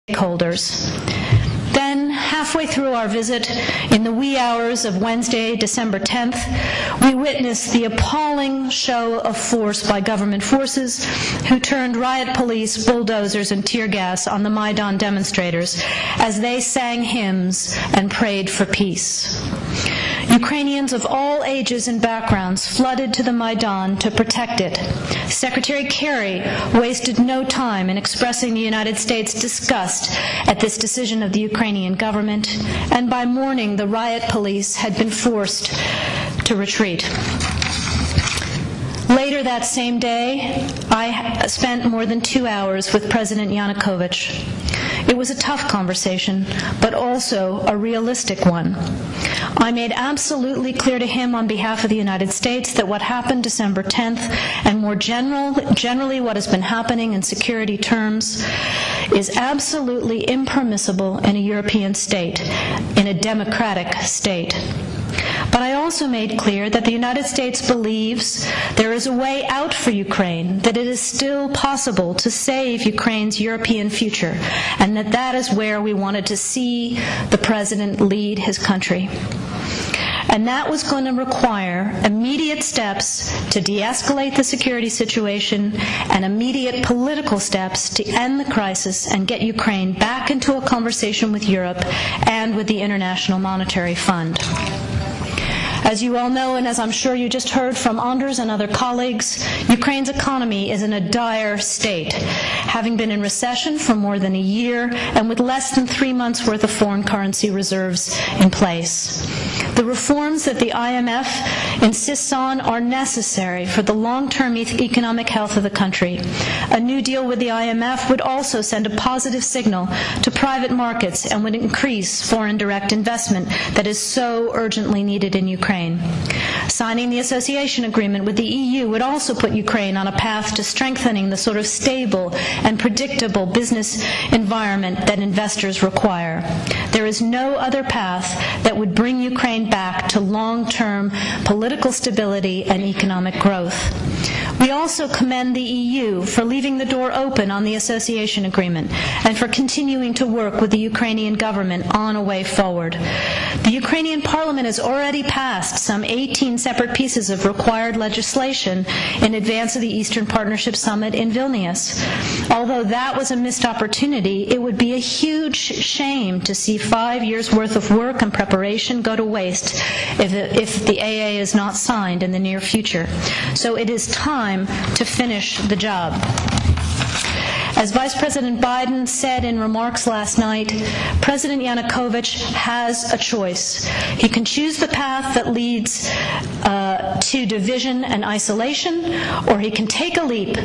stakeholders. Then, halfway through our visit, in the wee hours of Wednesday, December 10th, we witnessed the appalling show of force by government forces who turned riot police, bulldozers, and tear gas on the Maidan demonstrators as they sang hymns and prayed for peace. Ukrainians of all ages and backgrounds flooded to the Maidan to protect it. Secretary Kerry wasted no time in expressing the United States' disgust at this decision of the Ukrainian government, and by morning the riot police had been forced to retreat. Later that same day, I spent more than 2 hours with President Yanukovych. It was a tough conversation, but also a realistic one. I made absolutely clear to him on behalf of the United States that what happened December 10th, and more generally what has been happening in security terms, is absolutely impermissible in a European state, in a democratic state. But I also made clear that the United States believes there is a way out for Ukraine, that it is still possible to save Ukraine's European future, and that is where we wanted to see the President lead his country. And that was going to require immediate steps to de-escalate the security situation and immediate political steps to end the crisis and get Ukraine back into a conversation with Europe and with the International Monetary Fund. As you all know, and as I'm sure you just heard from Anders and other colleagues, Ukraine's economy is in a dire state, having been in recession for more than a year and with less than 3 months' worth of foreign currency reserves in place. The reforms that the IMF insists on are necessary for the long-term economic health of the country. A new deal with the IMF would also send a positive signal to private markets and would increase foreign direct investment that is so urgently needed in Ukraine. Signing the association agreement with the EU would also put Ukraine on a path to strengthening the sort of stable and predictable business environment that investors require. There is no other path that would bring Ukraine back to long-term political stability and economic growth. We also commend the EU for leaving the door open on the association agreement and for continuing to work with the Ukrainian government on a way forward. The Ukrainian parliament has already passed some 18 separate pieces of required legislation in advance of the Eastern Partnership Summit in Vilnius. Although that was a missed opportunity, it would be a huge shame to see 5 years' worth of work and preparation go to waste if the AA is not signed in the near future. So it is time to finish the job. As Vice President Biden said in remarks last night, President Yanukovych has a choice. He can choose the path that leads to division and isolation, or he can take a leap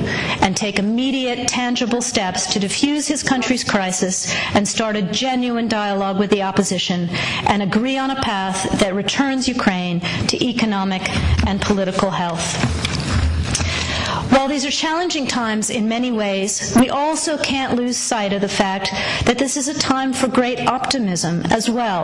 and take immediate, tangible steps to defuse his country's crisis and start a genuine dialogue with the opposition and agree on a path that returns Ukraine to economic and political health. While these are challenging times in many ways, we also can't lose sight of the fact that this is a time for great optimism as well.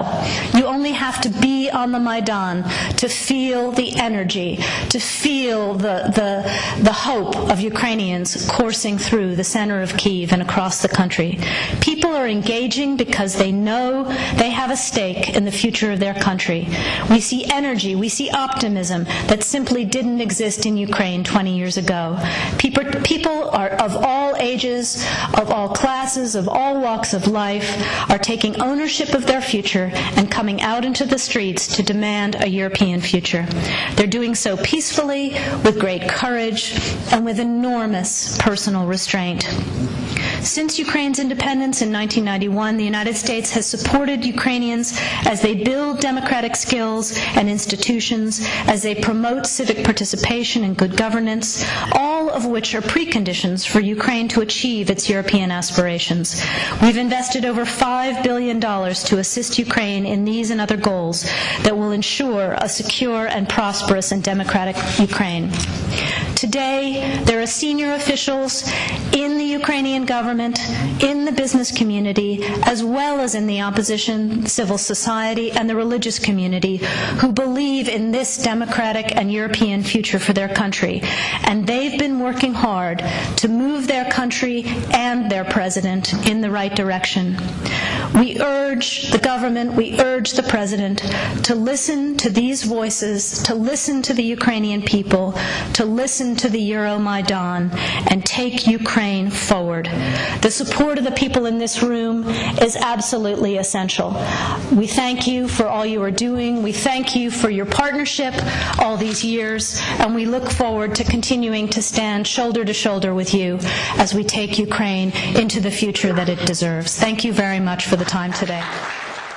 You only have to be on the Maidan to feel the energy, to feel the hope of Ukrainians coursing through the center of Kyiv and across the country. People are engaging because they know they have a stake in the future of their country. We see energy, we see optimism that simply didn't exist in Ukraine 20 years ago. People are of all ages, of all classes, of all walks of life, are taking ownership of their future and coming out into the streets to demand a European future. They're doing so peacefully, with great courage, and with enormous personal restraint. Since Ukraine's independence in 1991, the United States has supported Ukrainians as they build democratic skills and institutions, as they promote civic participation and good governance, all of which are preconditions for Ukraine to achieve its European aspirations. We've invested over $5 billion to assist Ukraine in these and other goals that will ensure a secure and prosperous and democratic Ukraine. Today, there are senior officials in the Ukrainian government, in the business community, as well as in the opposition, civil society, and the religious community who believe in this democratic and European future for their country. And they've been working hard to move their country and their president in the right direction. We urge the government, we urge the president to listen to these voices, to listen to the Ukrainian people, to listen to the Euromaidan, and take Ukraine forward. The support of the people in this room is absolutely essential. We thank you for all you are doing. We thank you for your partnership all these years, and we look forward to continuing to stand shoulder to shoulder with you as we take Ukraine into the future that it deserves. Thank you very much for the time today.